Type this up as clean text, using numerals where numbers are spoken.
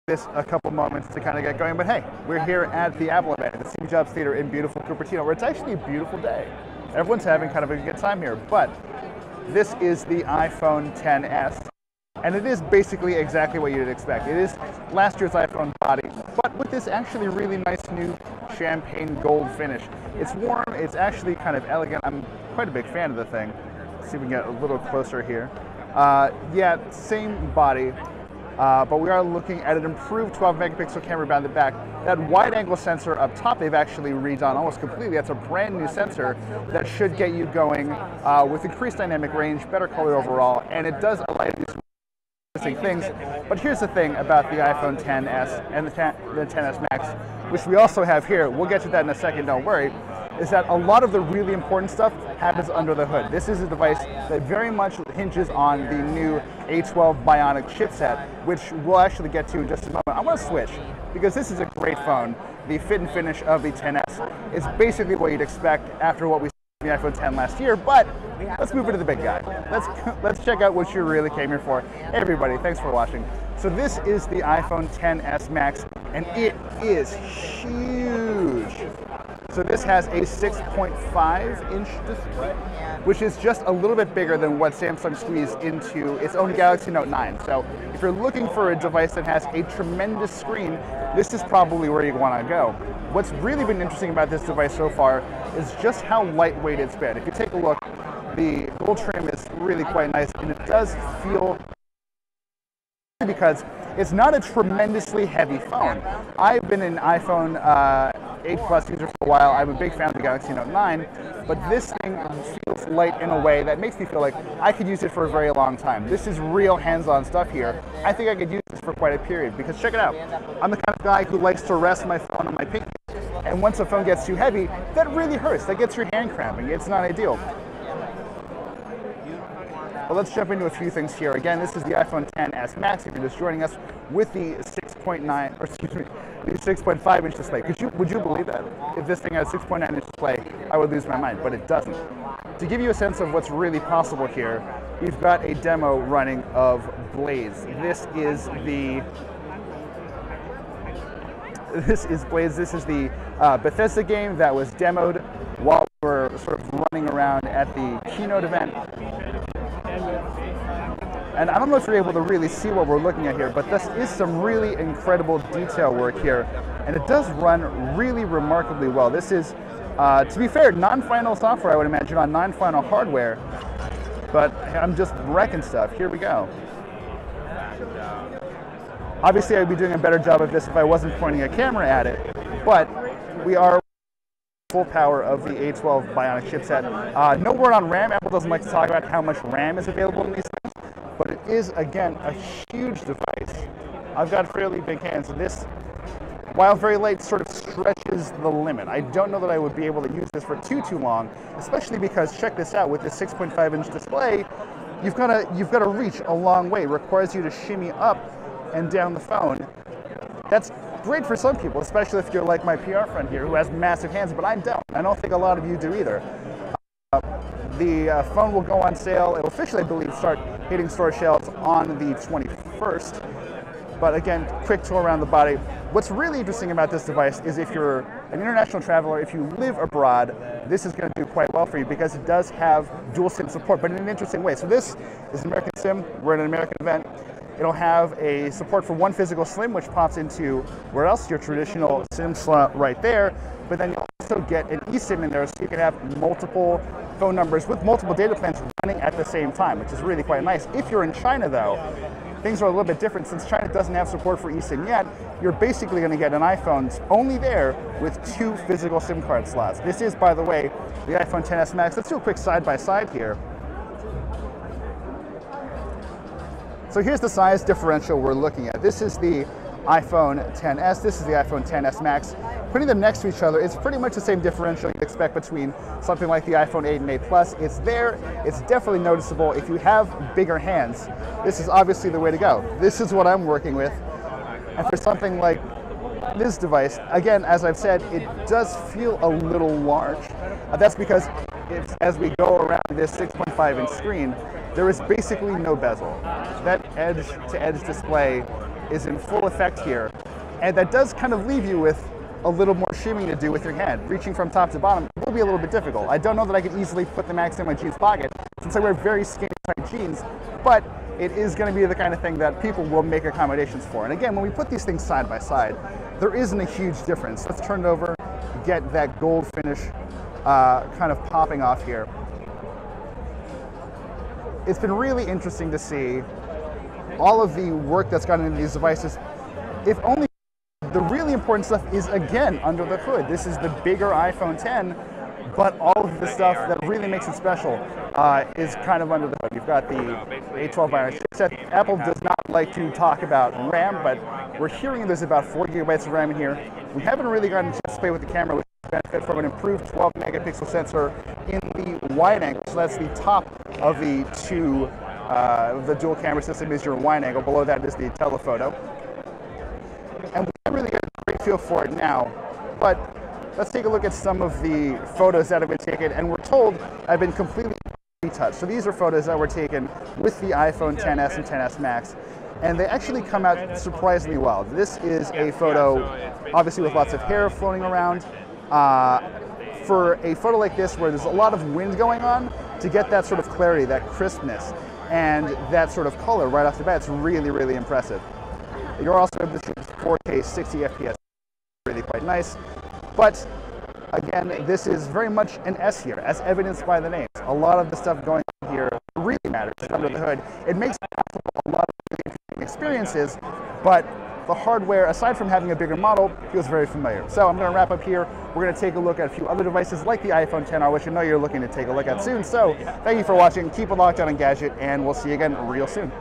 this a couple moments to kind of get going, but hey, we're here at the Apple event at the Steve Jobs Theater in beautiful Cupertino, where it's actually a beautiful day. Everyone's having kind of a good time here, but this is the iPhone XS, and it is basically exactly what you'd expect. It is last year's iPhone body, but with this actually really nice new champagne gold finish. It's warm, it's actually kind of elegant. I'm quite a big fan of the thing. Let's see if we can get a little closer here. Yeah, same body. But we are looking at an improved 12 megapixel camera around the back. That wide angle sensor up top, they've actually redone almost completely. That's a brand new sensor that should get you going with increased dynamic range, better color overall, and it does allow you to do some interesting things. But here's the thing about the iPhone XS and the XS Max, which we also have here. We'll get to that in a second, don't worry. Is that a lot of the really important stuff happens under the hood. This is a device that very much hinges on the new A12 Bionic chipset, which we'll actually get to in just a moment. I want to switch because this is a great phone. The fit and finish of the XS is basically what you'd expect after what we saw in the iPhone X last year, but let's move into the big guy. Let's check out what you really came here for. Hey everybody, thanks for watching. So this is the iPhone XS Max, and it is huge. So this has a 6.5-inch display, which is just a little bit bigger than what Samsung squeezed into its own Galaxy Note 9. So if you're looking for a device that has a tremendous screen, this is probably where you want to go. What's really been interesting about this device so far is just how lightweight it's been. If you take a look, the gold trim is really quite nice, and it does feel, because it's not a tremendously heavy phone. I've been an iPhone 8 Plus user for a while. I'm a big fan of the Galaxy Note 9, but this thing feels light in a way that makes me feel like I could use it for a very long time. This is real hands-on stuff here. I think I could use this for quite a period, because check it out. I'm the kind of guy who likes to rest my phone on my pinky, and once a phone gets too heavy, that really hurts. That gets your hand cramping. It's not ideal. Well, let's jump into a few things here. Again, this is the iPhone XS Max. If you're just joining us with the 6.5-inch display. Would you believe that? If this thing has a 6.9-inch display, I would lose my mind, but it doesn't. To give you a sense of what's really possible here, we've got a demo running of Blaze. This is Blaze. This is the Bethesda game that was demoed while we were sort of running around at the keynote event. And I don't know if you're able to really see what we're looking at here, but this is some really incredible detail work here, and it does run really remarkably well. This is, to be fair, non-final software, I would imagine, on non-final hardware, but I'm just wrecking stuff. Here we go. Obviously, I'd be doing a better job of this if I wasn't pointing a camera at it, but we are full power of the A12 Bionic chipset. No word on RAM. Apple doesn't like to talk about how much RAM is available in these things, but it is, again, a huge device. I've got fairly big hands, and this, while very light, sort of stretches the limit. I don't know that I would be able to use this for too long, especially because, check this out, with this 6.5-inch display, you've got to reach a long way. It requires you to shimmy up and down the phone. That's great for some people, especially if you're like my PR friend here who has massive hands, but I don't. I don't think a lot of you do either. The phone will go on sale. It'll officially, I believe, start hitting store shelves on the 21st. But again, quick tour around the body. What's really interesting about this device is if you're an international traveler, if you live abroad, this is going to do quite well for you because it does have dual SIM support, but in an interesting way. So this is an American SIM. We're at an American event. It'll have a support for one physical SIM, which pops into where else? Your traditional SIM slot right there. But then you'll also get an eSIM in there, so you can have multiple phone numbers with multiple data plans running at the same time, which is really quite nice. If you're in China, though, things are a little bit different. Since China doesn't have support for eSIM yet, you're basically going to get an iPhone only there with 2 physical SIM card slots. This is, by the way, the iPhone XS Max. Let's do a quick side-by-side here. So here's the size differential we're looking at. This is the iPhone XS, this is the iPhone XS Max. Putting them next to each other, it's pretty much the same differential you'd expect between something like the iPhone 8 and 8 Plus. It's there, it's definitely noticeable. If you have bigger hands, this is obviously the way to go. This is what I'm working with. And for something like this device, again, as I've said, it does feel a little large. That's because as we go around this 6.5-inch screen, there is basically no bezel. That edge-to-edge display is in full effect here. And that does kind of leave you with a little more shimming to do with your hand. Reaching from top to bottom will be a little bit difficult. I don't know that I could easily put the Max in my jeans pocket since I wear very skinny tight jeans, but it is going to be the kind of thing that people will make accommodations for. And again, when we put these things side by side, there isn't a huge difference. Let's turn it over, get that gold finish kind of popping off here. It's been really interesting to see all of the work that's gone into these devices. If only the really important stuff is, again, under the hood. This is the bigger iPhone 10, but all of the stuff that really makes it special is kind of under the hood. You've got the A12 Bionic chipset. Apple does not like to talk about RAM, but we're hearing there's about 4 gigabytes of RAM in here. We haven't really gotten a chance to play with the camera, which benefit from an improved 12 megapixel sensor in the wide angle. So that's the top of the two, the dual camera system is your wide angle. Below that is the telephoto. And we haven't really got a great feel for it now, but let's take a look at some of the photos that have been taken, and we're told have been completely retouched. So these are photos that were taken with the iPhone XS and XS Max, and they actually come out surprisingly well. This is a photo, obviously with lots of hair floating around. For a photo like this where there's a lot of wind going on, to get that sort of clarity, that crispness, and that sort of color right off the bat, it's really, really impressive. You're also able to shoot 4K 60 FPS, really quite nice. But again, this is very much an S here, as evidenced by the names. A lot of the stuff going on here really matters under the hood. It makes possible a lot of really interesting experiences, but the hardware, aside from having a bigger model, feels very familiar. So I'm going to wrap up here. We're going to take a look at a few other devices like the iPhone XR, which I know you're looking to take a look at soon. So thank you for watching. Keep it locked on Engadget, and we'll see you again real soon.